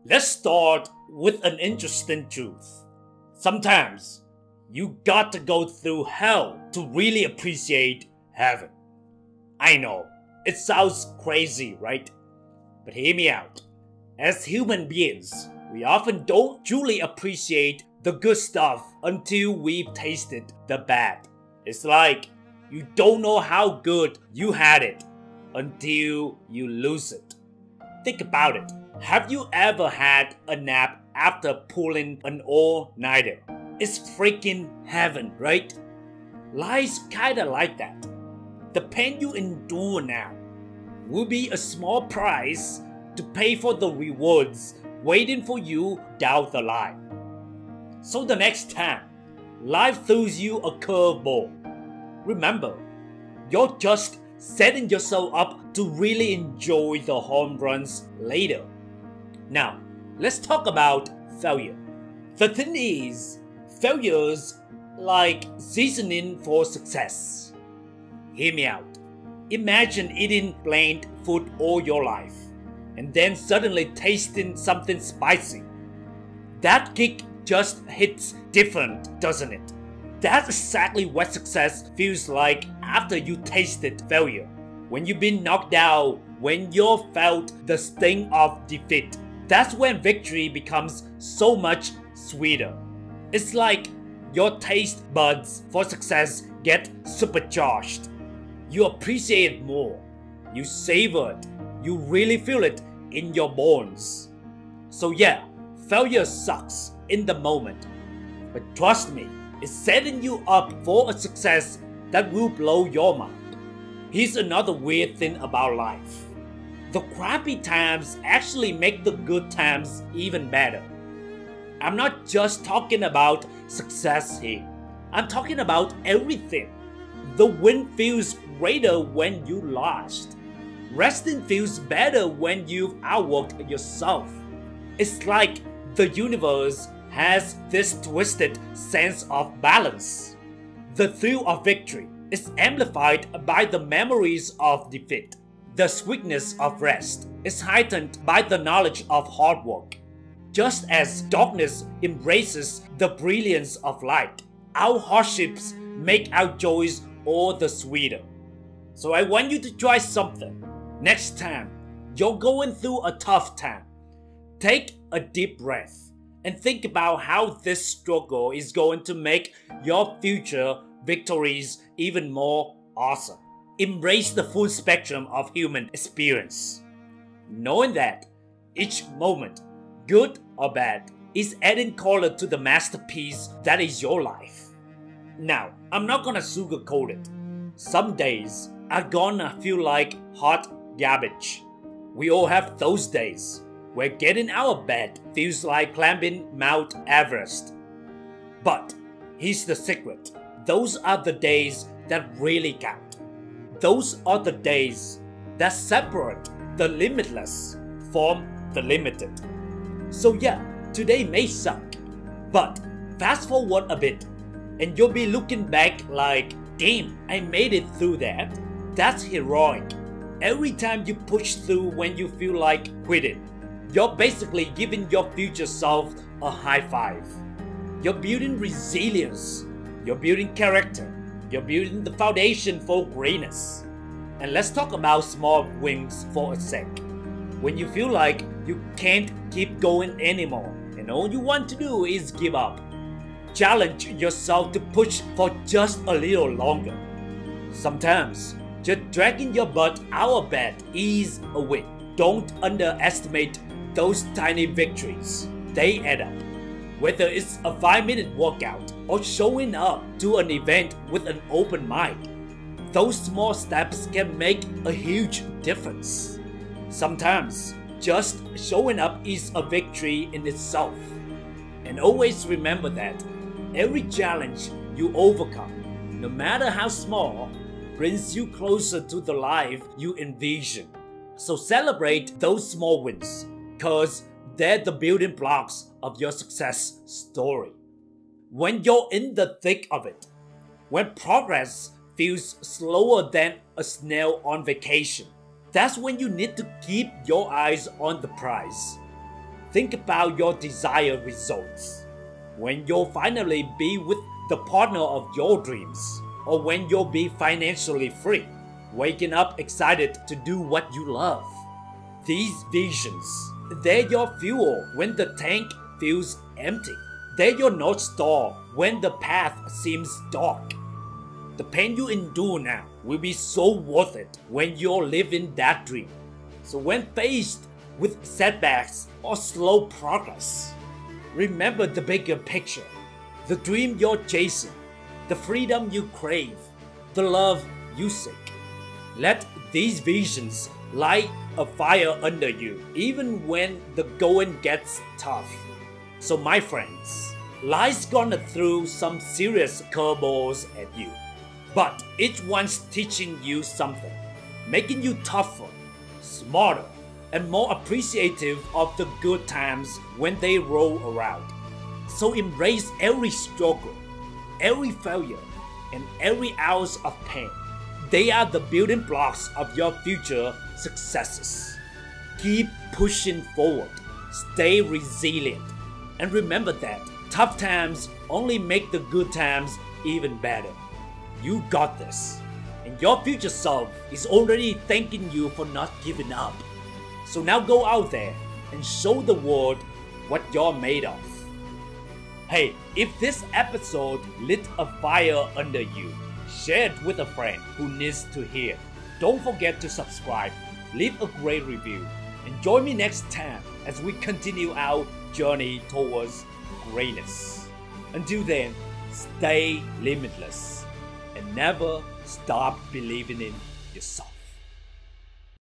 Let's start with an interesting truth. Sometimes you got to go through hell to really appreciate heaven. I know, it sounds crazy, right? But hear me out. As human beings, we often don't truly appreciate the good stuff until we've tasted the bad. It's like you don't know how good you had it until you lose it. Think about it. Have you ever had a nap after pulling an all-nighter? It's freaking heaven, right? Life's kinda like that. The pain you endure now will be a small price to pay for the rewards waiting for you down the line. So the next time life throws you a curveball, remember, you're just setting yourself up to really enjoy the home runs later. Now, let's talk about failure. The thing is, failure's like seasoning for success. Hear me out. Imagine eating bland food all your life, and then suddenly tasting something spicy. That kick just hits different, doesn't it? That's exactly what success feels like after you tasted failure. When you've been knocked out, when you've felt the sting of defeat, that's when victory becomes so much sweeter. It's like your taste buds for success get supercharged. You appreciate it more. You savor it. You really feel it in your bones. So yeah, failure sucks in the moment. But trust me, it's setting you up for a success that will blow your mind. Here's another weird thing about life. The crappy times actually make the good times even better. I'm not just talking about success here. I'm talking about everything. The win feels greater when you lost. Resting feels better when you've outworked yourself. It's like the universe has this twisted sense of balance. The thrill of victory is amplified by the memories of defeat. The sweetness of rest is heightened by the knowledge of hard work. Just as darkness embraces the brilliance of light, our hardships make our joys all the sweeter. So I want you to try something. Next time you're going through a tough time, take a deep breath and think about how this struggle is going to make your future victories even more awesome. Embrace the full spectrum of human experience, knowing that each moment, good or bad, is adding color to the masterpiece that is your life. Now, I'm not gonna sugarcoat it. Some days are gonna feel like hot garbage. We all have those days where getting out of bed feels like climbing Mount Everest. But here's the secret. Those are the days that really count. Those are the days that separate the limitless from the limited. So yeah, today may suck, but fast forward a bit and you'll be looking back like, damn, I made it through that. That's heroic. Every time you push through when you feel like quitting, you're basically giving your future self a high five. You're building resilience. You're building character. You're building the foundation for greatness. And let's talk about small wins for a sec. When you feel like you can't keep going anymore and all you want to do is give up, challenge yourself to push for just a little longer. Sometimes, just dragging your butt out of bed is a win. Don't underestimate those tiny victories. They add up. Whether it's a 5-minute workout or showing up to an event with an open mind, those small steps can make a huge difference. Sometimes, just showing up is a victory in itself. And always remember that every challenge you overcome, no matter how small, brings you closer to the life you envision. So celebrate those small wins, cause they're the building blocks of your success story. When you're in the thick of it, when progress feels slower than a snail on vacation, that's when you need to keep your eyes on the prize. Think about your desired results. When you'll finally be with the partner of your dreams, or when you'll be financially free, waking up excited to do what you love. These visions, they're your fuel when the tank feels empty. They're your North Star when the path seems dark. The pain you endure now will be so worth it when you're living that dream. So when faced with setbacks or slow progress, remember the bigger picture, the dream you're chasing, the freedom you crave, the love you seek. Let these visions light a fire under you, even when the going gets tough. So my friends, life's gonna throw some serious curveballs at you, but each one's teaching you something, making you tougher, smarter, and more appreciative of the good times when they roll around. So embrace every struggle, every failure, and every ounce of pain. They are the building blocks of your future successes. Keep pushing forward, stay resilient, and remember that tough times only make the good times even better. You got this, and your future self is already thanking you for not giving up. So now go out there and show the world what you're made of. Hey, if this episode lit a fire under you, share it with a friend who needs to hear. Don't forget to subscribe, leave a great review, and join me next time as we continue our journey towards greatness. Until then, stay limitless and never stop believing in yourself.